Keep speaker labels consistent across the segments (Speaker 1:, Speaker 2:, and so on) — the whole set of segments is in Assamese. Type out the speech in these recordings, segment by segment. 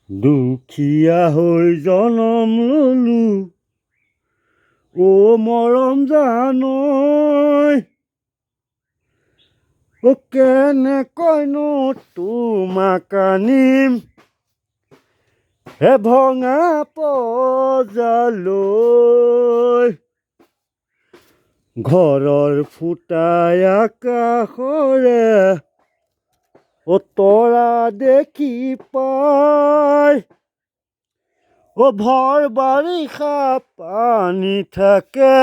Speaker 1: দুখীয়া হৈ জনম ললো ও মৰম জানৈ, ও কেনেকৈনো তোমাক আনিম হে ভঙা পজালৈ। ঘৰৰ ফুটাই আকাশৰে ও তৰা দেখি পাই, ও ভৰ বাৰিষা পানী থাকে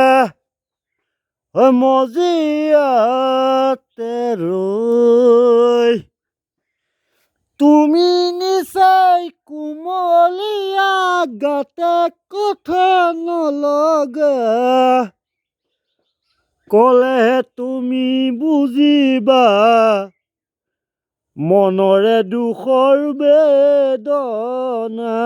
Speaker 1: ও মজিয়াতে ৰৈ। তুমি নিচাই কুমলীয়া গাতে কথা নলগা, ক'লেহে তুমি বুজিবা মনৰে দুখৰ বেদনা।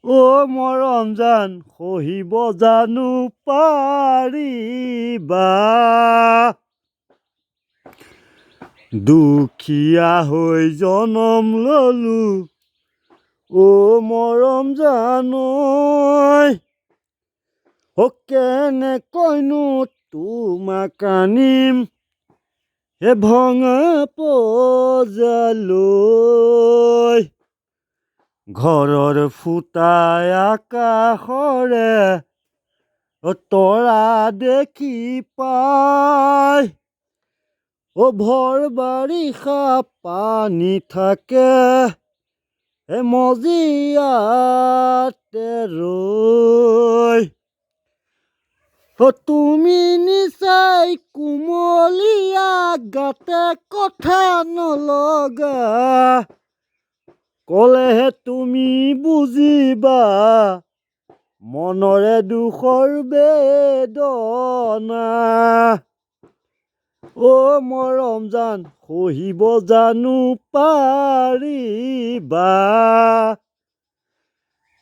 Speaker 1: ও মৰম জান সহিব জানো পাৰিবা, দুখীয়া হৈ জনম ললো ও মৰম জানৈ, ও কেনেকৈনো তোমাক আনিম হে ভঙা পজালৈ। ঘৰৰ ফুটাই আকাশৰে ও তৰা দেখি পাই, ও ভৰ বাৰিষা পানী থাকে হে মজিয়াতে ৰৈ। ও তুমি নিচাই কুমলীয়া গাতে কথা নলগা, ক'লেহে তুমি বুজিবা মনৰে দুখৰ বেদনা। ও মৰম জান সহিব জানো পাৰিবা,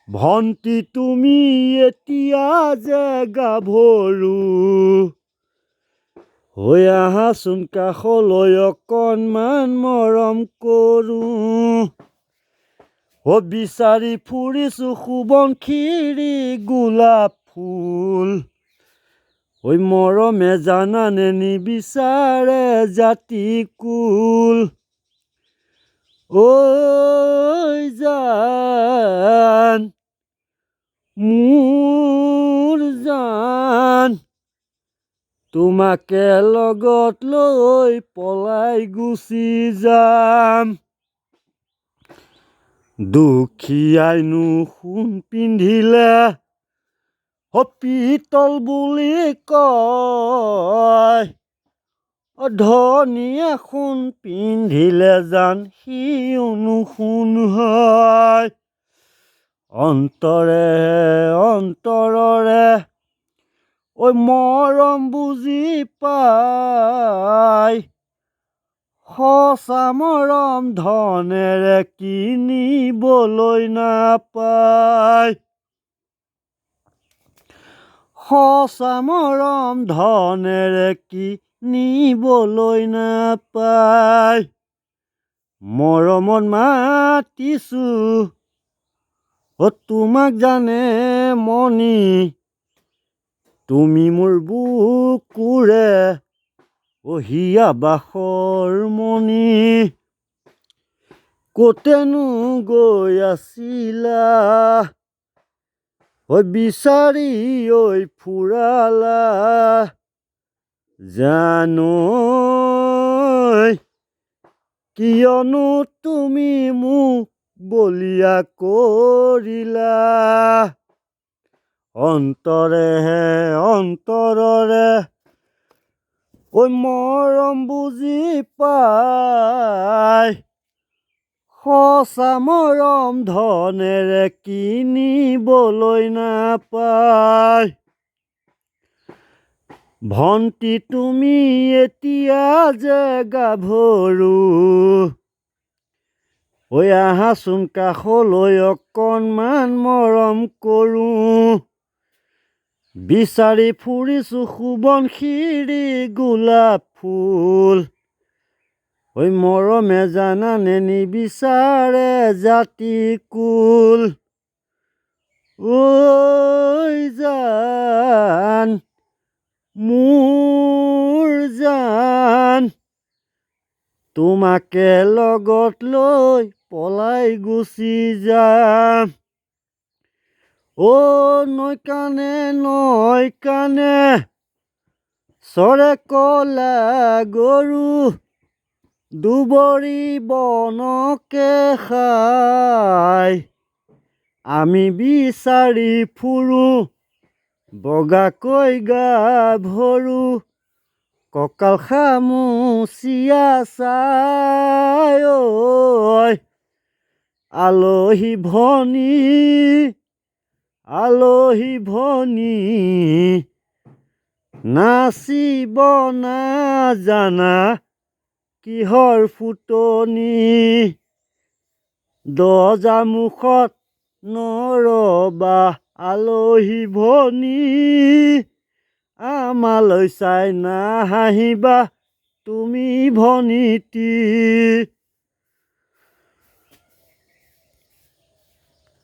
Speaker 1: ভন্টি তুমি এতিয়া যে গাভৰু, হৈ আহাচোন কাষলৈ অকণমান মৰম কৰোঁ। ও বিচাৰি ফুৰিছো সুবনশিৰি গোলাপ ফুল, ঐ মৰমে জানানে নিবিচাৰে জাতি কুল। ঐ জান মোৰ জান, তোমাকে লগত লৈ পলাই গুচি যাম। দুখীয়াইনো সোণ পিন্ধিলে ও পিতল বুলি কয়, ও ধনীয়ে সোণ পিন্ধিলে জান সিওনো সোণ হয়। অন্তৰে অন্তৰৰে ঐ মৰম বুজি পাই, সঁচা মৰম ধনেৰে কিনিবলৈ নাপায়। সঁচা মৰম ধনেৰে কিনিবলৈ নাপায়। মৰমত মাতিছো ও তোমাক জানে মনি, তুমি মোৰ বুকুৰে ও হিয়া বাসৰ মণি। ক'তেনো গৈ আছিলা ঐ বিচাৰি ঐ ফুৰালা জানৈ, কিয়নো তুমি মোক বলিয়া কৰিলা। অন্তৰেহে অন্তৰৰে ঐ মৰম বুজি পাই, সঁচা মৰম ধনেৰে কিনিবলৈ নাপায়। ভন্টি তুমি এতিয়া যে গাভৰু, ঐ আহাচোন কাষলৈ অকণমান মৰম কৰোঁ। বিচাৰি ফুৰিছো সুবনশিৰি গোলাপ ফুল, ঐ মৰমে জানানে নিবিচাৰে জাতি কুল। ঐ জান মোৰ জান, তোমাকে লগত লৈ পলাই গুচি যাম। ও নৈ কাণে চৰে কলা গৰু, দুবৰি বনকে খাই। আমি বিচাৰি ফুৰো বগাকৈ গাভৰু, কঁকাল খামুচিয়া চাই। ঐ আলহী ভনী নাচিব নাজানা কিহৰ ফুটনি, দৰ্জা মুখত নৰবা আলহী ভনী, আমালৈ চাই নাহাঁহিবা তুমি ভনীটি।